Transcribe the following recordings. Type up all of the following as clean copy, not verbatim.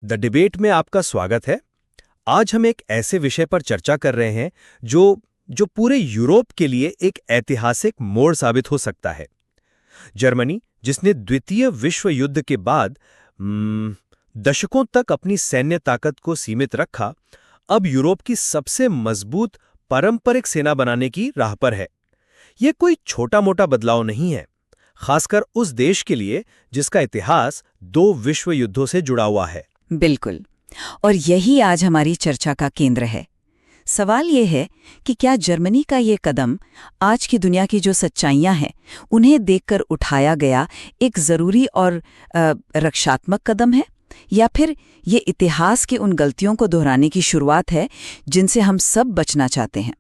The debate में आपका स्वागत है। आज हम एक ऐसे विषय पर चर्चा कर रहे हैं जो जो पूरे यूरोप के लिए एक ऐतिहासिक मोड़ साबित हो सकता है। जर्मनी, जिसने द्वितीय विश्व युद्ध के बाद दशकों तक अपनी सैन्य ताकत को सीमित रखा, अब यूरोप की सबसे मजबूत पारंपरिक सेना बनाने की राह पर है। ये कोई छोटा-मोटा बदलाव नहीं है, खासकर उस देश के लिए जिसका इतिहास 2 विश्व युद्धों से जुड़ा हुआ है। बिल्कुल। और यही आज हमारी चर्चा का केंद्र है। सवाल ये है कि क्या जर्मनी का ये कदम आज की दुनिया की जो सच्चाइयां हैं उन्हें देखकर उठाया गया एक जरूरी और रक्षात्मक कदम है, या फिर ये इतिहास की उन गलतियों को दोहराने की शुरुआत है जिनसे हम सब बचना चाहते हैं?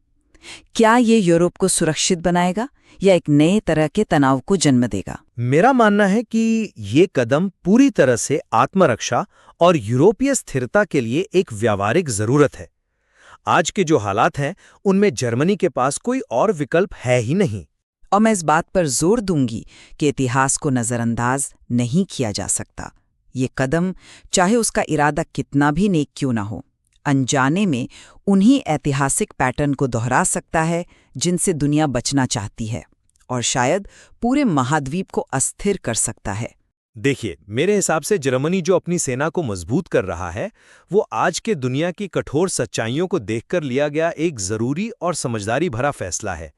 क्या ये यूरोप को सुरक्षित बनाएगा या एक नए तरह के तनाव को जन्म देगा? मेरा मानना है कि ये कदम पूरी तरह से आत्मरक्षा और यूरोपीय स्थिरता के लिए एक व्यावहारिक जरूरत है। आज के जो हालात हैं, उनमें जर्मनी के पास कोई और विकल्प है ही नहीं। और मैं इस बात पर जोर दूंगी कि इतिहास को नज़रअंदाज नहीं किया जा सकता। ये कदम, चाहे उसका इरादा कितना भी नेक क्यों ना हो, अनजाने में उन्हीं ऐतिहासिक पैटर्न को दोहरा सकता है जिनसे दुनिया बचना चाहती है, और शायद पूरे महाद्वीप को अस्थिर कर सकता है। देखिए, मेरे हिसाब से जर्मनी जो अपनी सेना को मजबूत कर रहा है, वो आज के दुनिया की कठोर सच्चाइयों को देखकर लिया गया एक जरूरी और समझदारी भरा फैसला है।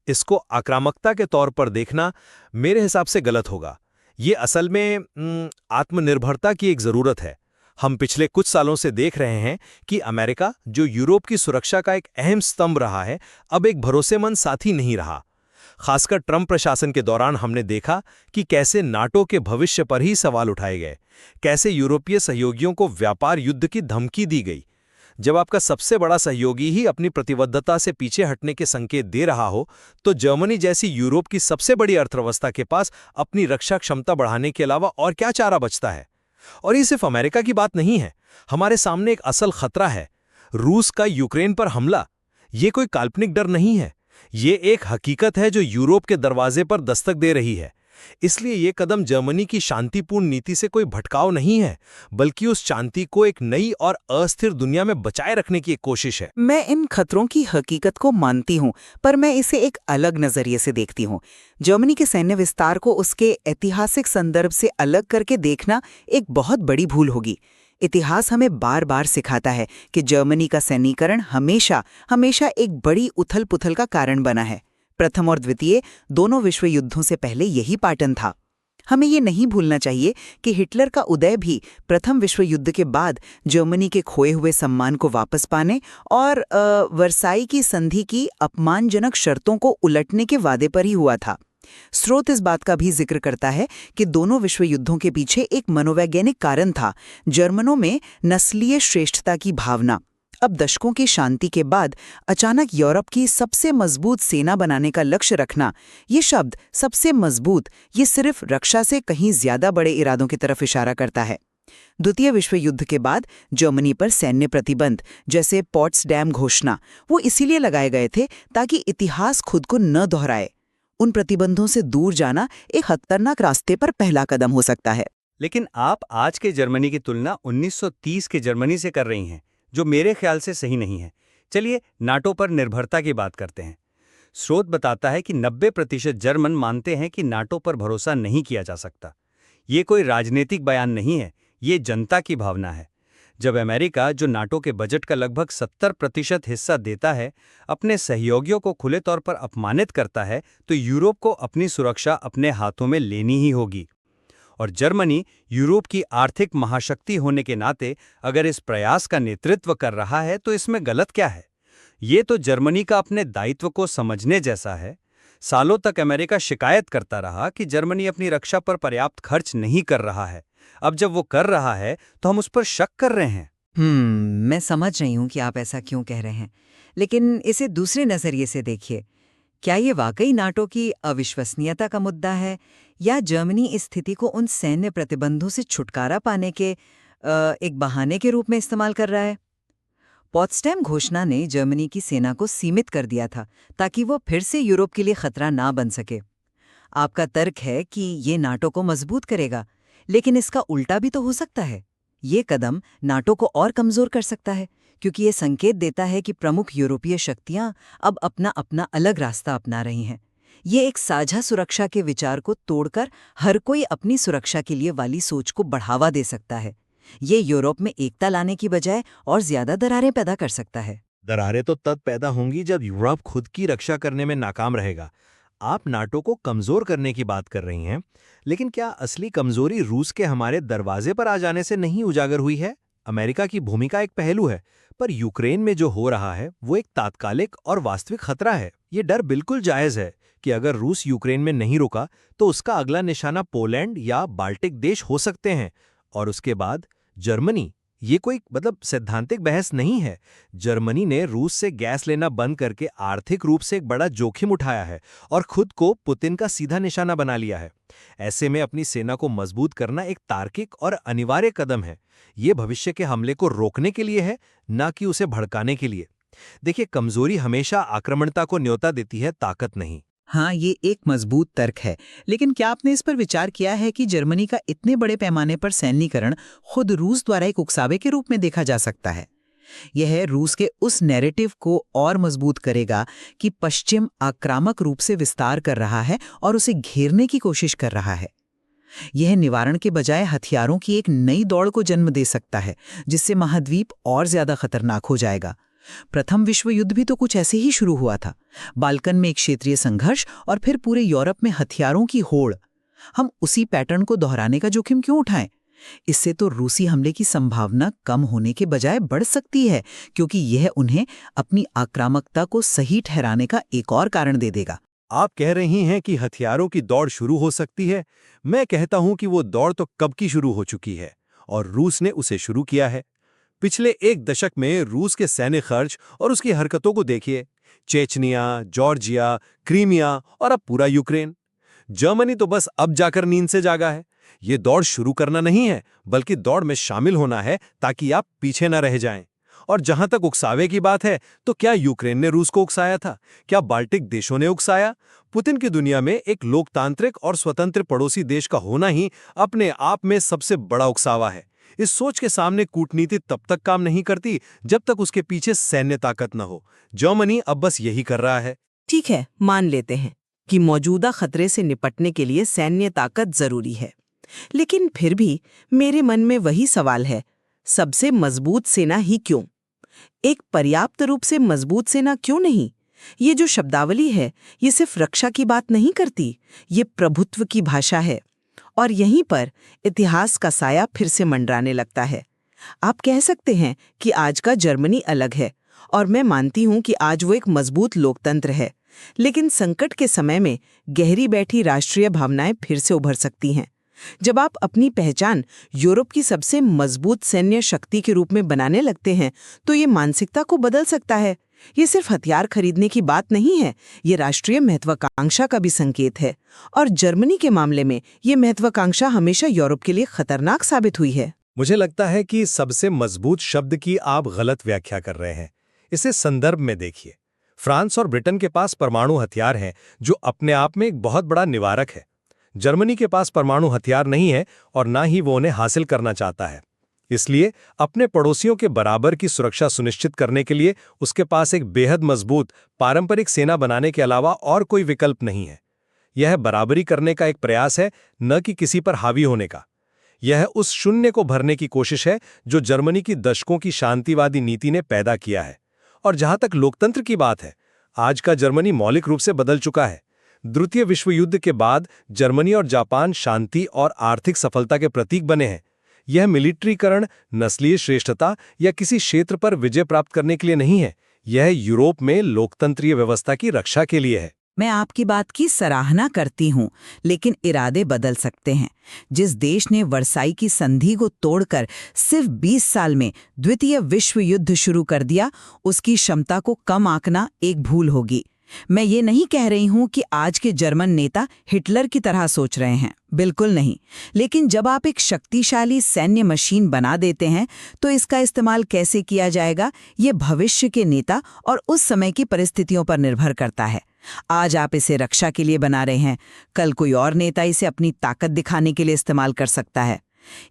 इसको आक्रामकता के तौर पर देखना मेरे हिसाब से गलत होगा। ये असल में आत्मनिर्भरता की एक जरूरत है। हम पिछले कुछ सालों से देख रहे हैं कि अमेरिका, जो यूरोप की सुरक्षा का एक अहम स्तंभ रहा है, अब एक भरोसेमंद साथी नहीं रहा। खासकर ट्रंप प्रशासन के दौरान हमने देखा कि कैसे नाटो के भविष्य पर ही सवाल उठाए गए, कैसे यूरोपीय सहयोगियों को व्यापार युद्ध की धमकी दी गई। जब आपका सबसे बड़ा सहयोगी ही अपनी प्रतिबद्धता से पीछे हटने के संकेत दे रहा हो, तो जर्मनी जैसी यूरोप की सबसे बड़ी अर्थव्यवस्था के पास अपनी रक्षा क्षमता बढ़ाने के अलावा और क्या चारा बचता है? और ये सिर्फ अमेरिका की बात नहीं है। हमारे सामने एक असल खतरा है, रूस का यूक्रेन पर हमला। ये कोई काल्पनिक डर नहीं है, ये एक हकीकत है जो यूरोप के दरवाजे पर दस्तक दे रही है। इसलिए ये कदम जर्मनी की शांतिपूर्ण नीति से कोई भटकाव नहीं है, बल्कि उस शांति को एक नई और अस्थिर दुनिया में बचाए रखने की एक कोशिश है। मैं इन खतरों की हकीकत को मानती हूँ, पर मैं इसे एक अलग नजरिए से देखती हूँ। जर्मनी के सैन्य विस्तार को उसके ऐतिहासिक संदर्भ से अलग करके देखना एक बहुत बड़ी भूल होगी। इतिहास हमें बार बार सिखाता है कि जर्मनी का सैन्यीकरण हमेशा हमेशा एक बड़ी उथल-पुथल का कारण बना है। प्रथम और द्वितीय दोनों विश्व युद्धों से पहले यही पैटर्न था। हमें ये नहीं भूलना चाहिए कि हिटलर का उदय भी प्रथम विश्व युद्ध के बाद जर्मनी के खोए हुए सम्मान को वापस पाने और वर्साई की संधि की अपमानजनक शर्तों को उलटने के वादे पर ही हुआ था। स्रोत इस बात का भी जिक्र करता है कि दोनों विश्व युद्धों के पीछे एक मनोवैज्ञानिक कारण था, जर्मनों में नस्लीय श्रेष्ठता की भावना। अब दशकों की शांति के बाद अचानक यूरोप की सबसे मजबूत सेना बनाने का लक्ष्य रखना, ये शब्द सबसे मजबूत, ये सिर्फ रक्षा से कहीं ज्यादा बड़े इरादों की तरफ इशारा करता है। द्वितीय विश्व युद्ध के बाद जर्मनी पर सैन्य प्रतिबंध, जैसे पोट्सडैम घोषणा, वो इसीलिए लगाए गए थे ताकि इतिहास खुद को न दोहराए। उन प्रतिबंधों से दूर जाना एक खतरनाक रास्ते पर पहला कदम हो सकता है। लेकिन आप आज के जर्मनी की तुलना 1930 के जर्मनी से कर रही हैं, जो मेरे ख्याल से सही नहीं है। चलिए नाटो पर निर्भरता की बात करते हैं। स्रोत बताता है कि 90% जर्मन मानते हैं कि नाटो पर भरोसा नहीं किया जा सकता। ये कोई राजनीतिक बयान नहीं है, ये जनता की भावना है। जब अमेरिका, जो नाटो के बजट का लगभग 70% हिस्सा देता है, अपने सहयोगियों को खुले तौर पर अपमानित करता है, तो यूरोप को अपनी सुरक्षा अपने हाथों में लेनी ही होगी। और जर्मनी यूरोप की आर्थिक महाशक्ति होने के नाते अगर इस प्रयास का नेतृत्व कर रहा है, तो इसमें गलत क्या है? ये तो जर्मनी का अपने दायित्व को समझने जैसा है। सालों तक अमेरिका शिकायत करता रहा कि जर्मनी अपनी रक्षा पर पर्याप्त खर्च नहीं कर रहा है। अब जब वो कर रहा है, तो हम उस पर शक कर रहे हैं। मैं समझ रही हूँ कि आप ऐसा क्यों कह रहे हैं, लेकिन इसे दूसरे नजरिए से देखिए। क्या ये वाकई नाटो की अविश्वसनीयता का मुद्दा है, या जर्मनी इस स्थिति को उन सैन्य प्रतिबंधों से छुटकारा पाने के एक बहाने के रूप में इस्तेमाल कर रहा है? पोट्सडैम घोषणा ने जर्मनी की सेना को सीमित कर दिया था ताकि वो फिर से यूरोप के लिए खतरा ना बन सके। आपका तर्क है कि ये नाटो को मजबूत करेगा, लेकिन इसका उल्टा भी तो हो सकता है। ये कदम नाटो को और कमजोर कर सकता है, क्योंकि ये संकेत देता है कि प्रमुख यूरोपीय शक्तियां अब अपना अपना अलग रास्ता अपना रही हैं। ये एक साझा सुरक्षा के विचार को तोड़कर हर कोई अपनी सुरक्षा के लिए वाली सोच को बढ़ावा दे सकता है। ये यूरोप में एकता लाने की बजाय और ज्यादा दरारें पैदा कर सकता है। दरारें तो तब पैदा होंगी जब यूरोप खुद की रक्षा करने में नाकाम रहेगा। आप नाटो को कमजोर करने की बात कर रही हैं, लेकिन क्या असली कमजोरी रूस के हमारे दरवाजे पर आ जाने से नहीं उजागर हुई है? अमेरिका की भूमिका एक पहलू है, पर यूक्रेन में जो हो रहा है वो एक तात्कालिक और वास्तविक खतरा है। ये डर बिल्कुल जायज है कि अगर रूस यूक्रेन में नहीं रुका तो उसका अगला निशाना पोलैंड या बाल्टिक देश हो सकते हैं, और उसके बाद जर्मनी। ये कोई सैद्धांतिक बहस नहीं है। जर्मनी ने रूस से गैस लेना बंद करके आर्थिक रूप से एक बड़ा जोखिम उठाया है और खुद को पुतिन का सीधा निशाना बना लिया है। ऐसे में अपनी सेना को मजबूत करना एक तार्किक और अनिवार्य कदम है। ये भविष्य के हमले को रोकने के लिए है, न कि उसे भड़काने के लिए। देखिए, कमजोरी हमेशा आक्रामकता को न्योता देती है, ताकत नहीं। हाँ, ये एक मजबूत तर्क है, लेकिन क्या आपने इस पर विचार किया है कि जर्मनी का इतने बड़े पैमाने पर सैन्यीकरण खुद रूस द्वारा एक उकसावे के रूप में देखा जा सकता है? यह रूस के उस नैरेटिव को और मजबूत करेगा कि पश्चिम आक्रामक रूप से विस्तार कर रहा है और उसे घेरने की कोशिश कर रहा है। यह निवारण के बजाय हथियारों की एक नई दौड़ को जन्म दे सकता है, जिससे महाद्वीप और ज्यादा खतरनाक हो जाएगा। प्रथम विश्व युद्ध भी तो कुछ ऐसे ही शुरू हुआ था। बाल्कन में एक क्षेत्रीय संघर्ष और फिर पूरे यूरोप में हथियारों की होड़। हम उसी पैटर्न को दोहराने का जोखिम क्यों उठाएं? इससे तो रूसी हमले की संभावना कम होने के बजाय बढ़ सकती है, क्योंकि यह उन्हें अपनी आक्रामकता को सही ठहराने का एक और कारण दे देगा। आप कह रही हैं कि हथियारों की दौड़ शुरू हो सकती है। मैं कहता हूं कि वो दौड़ तो कब की शुरू हो चुकी है, और रूस ने उसे शुरू किया है। पिछले एक दशक में रूस के सैन्य खर्च और उसकी हरकतों को देखिए। चेचनिया, जॉर्जिया, क्रीमिया और अब पूरा यूक्रेन। जर्मनी तो बस अब जाकर नींद से जागा है। ये दौड़ शुरू करना नहीं है, बल्कि दौड़ में शामिल होना है, ताकि आप पीछे न रह जाएं। और जहां तक उकसावे की बात है, तो क्या यूक्रेन ने रूस को उकसाया था? क्या बाल्टिक देशों ने उकसाया? पुतिन की दुनिया में एक लोकतांत्रिक और स्वतंत्र पड़ोसी देश का होना ही अपने आप में सबसे बड़ा उकसावा है। इस सोच के सामने कूटनीति तब तक काम नहीं करती जब तक उसके पीछे सैन्य ताकत न हो। जर्मनी अब बस यही कर रहा है। ठीक है, मान लेते हैं कि मौजूदा खतरे से निपटने के लिए सैन्य ताकत जरूरी है, लेकिन फिर भी मेरे मन में वही सवाल है, सबसे मजबूत सेना ही क्यों? एक पर्याप्त रूप से मजबूत सेना क्यों नहीं? ये जो शब्दावली है, ये सिर्फ रक्षा की बात नहीं करती, ये प्रभुत्व की भाषा है। और यहीं पर इतिहास का साया फिर से मंडराने लगता है। आप कह सकते हैं कि आज का जर्मनी अलग है, और मैं मानती हूं कि आज वो एक मजबूत लोकतंत्र है, लेकिन संकट के समय में गहरी बैठी राष्ट्रीय भावनाएं फिर से उभर सकती हैं। जब आप अपनी पहचान यूरोप की सबसे मजबूत सैन्य शक्ति के रूप में बनाने लगते हैं, तो ये मानसिकता को बदल सकता है। ये सिर्फ हथियार खरीदने की बात नहीं है, ये राष्ट्रीय महत्वाकांक्षा का भी संकेत है। और जर्मनी के मामले में ये महत्वाकांक्षा हमेशा यूरोप के लिए खतरनाक साबित हुई है। मुझे लगता है कि सबसे मजबूत शब्द की आप गलत व्याख्या कर रहे हैं। इसे संदर्भ में देखिए। फ्रांस और ब्रिटेन के पास परमाणु हथियार हैं, जो अपने आप में एक बहुत बड़ा निवारक है। जर्मनी के पास परमाणु हथियार नहीं है, और ना ही वो उन्हें हासिल करना चाहता है। इसलिए अपने पड़ोसियों के बराबर की सुरक्षा सुनिश्चित करने के लिए उसके पास एक बेहद मजबूत पारंपरिक सेना बनाने के अलावा और कोई विकल्प नहीं है। यह बराबरी करने का एक प्रयास है, न कि किसी पर हावी होने का। यह उस शून्य को भरने की कोशिश है जो जर्मनी की दशकों की शांतिवादी नीति ने पैदा किया है। और जहां तक लोकतंत्र की बात है, आज का जर्मनी मौलिक रूप से बदल चुका है। द्वितीय विश्व युद्ध के बाद जर्मनी और जापान शांति और आर्थिक सफलता के प्रतीक बने हैं। यह मिलिट्रीकरण, नस्लीय श्रेष्ठता या किसी क्षेत्र पर विजय प्राप्त करने के लिए नहीं है। यह यूरोप में लोकतंत्रीय व्यवस्था की रक्षा के लिए है। मैं आपकी बात की सराहना करती हूँ, लेकिन इरादे बदल सकते हैं। जिस देश ने वर्साई की संधि को तोड़कर सिर्फ 20 साल में द्वितीय विश्व युद्ध शुरू कर दिया, उसकी क्षमता को कम आंकना एक भूल होगी। मैं ये नहीं कह रही हूं कि आज के जर्मन नेता हिटलर की तरह सोच रहे हैं, बिल्कुल नहीं। लेकिन जब आप एक शक्तिशाली सैन्य मशीन बना देते हैं, तो इसका इस्तेमाल कैसे किया जाएगा, ये भविष्य के नेता और उस समय की परिस्थितियों पर निर्भर करता है। आज आप इसे रक्षा के लिए बना रहे हैं, कल कोई और नेता इसे अपनी ताकत दिखाने के लिए इस्तेमाल कर सकता है।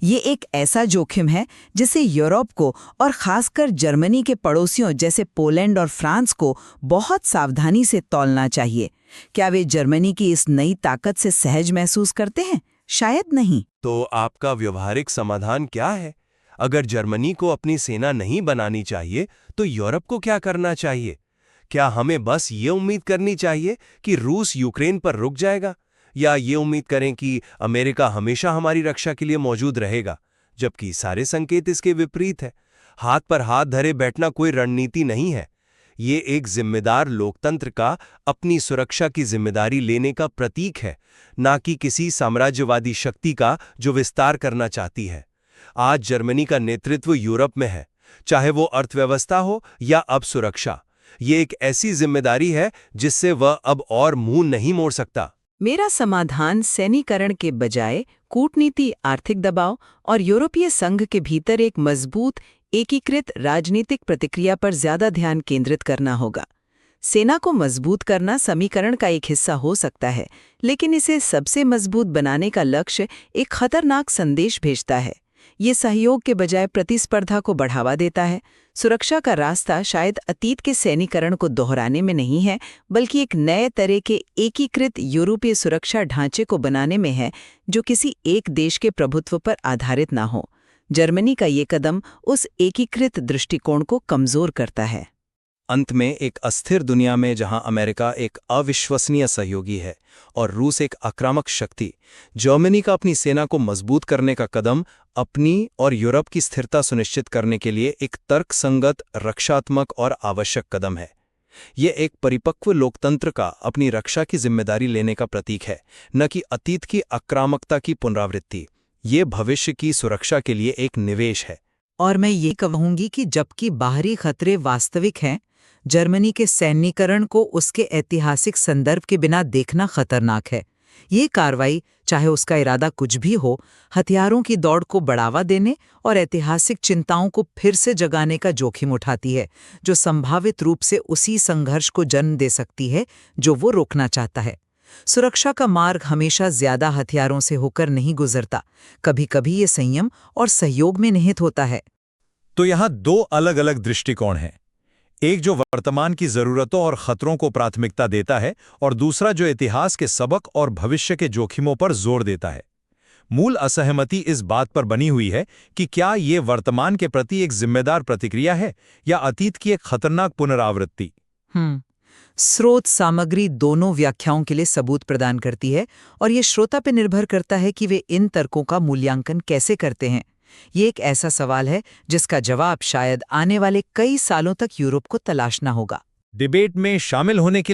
ये एक ऐसा जोखिम है जिसे यूरोप को और खासकर जर्मनी के पड़ोसियों जैसे पोलैंड और फ्रांस को बहुत सावधानी से तौलना चाहिए। क्या वे जर्मनी की इस नई ताकत से सहज महसूस करते हैं? शायद नहीं। तो आपका व्यवहारिक समाधान क्या है? अगर जर्मनी को अपनी सेना नहीं बनानी चाहिए तो यूरोप को क्या करना चाहिए? क्या हमें बस ये उम्मीद करनी चाहिए कि रूस यूक्रेन पर रुक जाएगा, या ये उम्मीद करें कि अमेरिका हमेशा हमारी रक्षा के लिए मौजूद रहेगा, जबकि सारे संकेत इसके विपरीत है? हाथ पर हाथ धरे बैठना कोई रणनीति नहीं है। ये एक जिम्मेदार लोकतंत्र का अपनी सुरक्षा की जिम्मेदारी लेने का प्रतीक है, ना कि किसी साम्राज्यवादी शक्ति का जो विस्तार करना चाहती है। आज जर्मनी का नेतृत्व यूरोप में है, चाहे वो अर्थव्यवस्था हो या अब सुरक्षा। ये एक ऐसी जिम्मेदारी है जिससे वह अब और मुंह नहीं मोड़ सकता। मेरा समाधान सैन्यीकरण के बजाय कूटनीति, आर्थिक दबाव और यूरोपीय संघ के भीतर एक मजबूत एकीकृत राजनीतिक प्रतिक्रिया पर ज्यादा ध्यान केंद्रित करना होगा। सेना को मजबूत करना समीकरण का एक हिस्सा हो सकता है, लेकिन इसे सबसे मजबूत बनाने का लक्ष्य एक खतरनाक संदेश भेजता है। ये सहयोग के बजाय प्रतिस्पर्धा को बढ़ावा देता है। सुरक्षा का रास्ता शायद अतीत के सैन्यीकरण को दोहराने में नहीं है, बल्कि एक नए तरह के एकीकृत यूरोपीय सुरक्षा ढांचे को बनाने में है, जो किसी एक देश के प्रभुत्व पर आधारित ना हो। जर्मनी का ये कदम उस एकीकृत दृष्टिकोण को कमजोर करता है। अंत में, एक अस्थिर दुनिया में जहां अमेरिका एक अविश्वसनीय सहयोगी है और रूस एक आक्रामक शक्ति, जर्मनी का अपनी सेना को मजबूत करने का कदम अपनी और यूरोप की स्थिरता सुनिश्चित करने के लिए एक तर्कसंगत, रक्षात्मक और आवश्यक कदम है। ये एक परिपक्व लोकतंत्र का अपनी रक्षा की जिम्मेदारी लेने का प्रतीक है, न कि अतीत की आक्रामकता की पुनरावृत्ति। ये भविष्य की सुरक्षा के लिए एक निवेश है। और मैं ये कहूंगी कि जबकि बाहरी खतरे वास्तविक हैं, जर्मनी के सैन्यीकरण को उसके ऐतिहासिक संदर्भ के बिना देखना खतरनाक है। ये कार्रवाई, चाहे उसका इरादा कुछ भी हो, हथियारों की दौड़ को बढ़ावा देने और ऐतिहासिक चिंताओं को फिर से जगाने का जोखिम उठाती है, जो संभावित रूप से उसी संघर्ष को जन्म दे सकती है जो वो रोकना चाहता है। सुरक्षा का मार्ग हमेशा ज्यादा हथियारों से होकर नहीं गुजरता। कभी-कभी ये संयम और सहयोग में निहित होता है। तो यहाँ दो अलग-अलग दृष्टिकोण हैं। एक जो वर्तमान की जरूरतों और खतरों को प्राथमिकता देता है, और दूसरा जो इतिहास के सबक और भविष्य के जोखिमों पर जोर देता है। मूल असहमति इस बात पर बनी हुई है कि क्या ये वर्तमान के प्रति एक जिम्मेदार प्रतिक्रिया है या अतीत की एक खतरनाक पुनरावृत्ति। स्रोत सामग्री दोनों व्याख्याओं के लिए सबूत प्रदान करती है, और ये श्रोता पर निर्भर करता है कि वे इन तर्कों का मूल्यांकन कैसे करते हैं। ये एक ऐसा सवाल है जिसका जवाब शायद आने वाले कई सालों तक यूरोप को तलाशना होगा। डिबेट में शामिल होने के लिए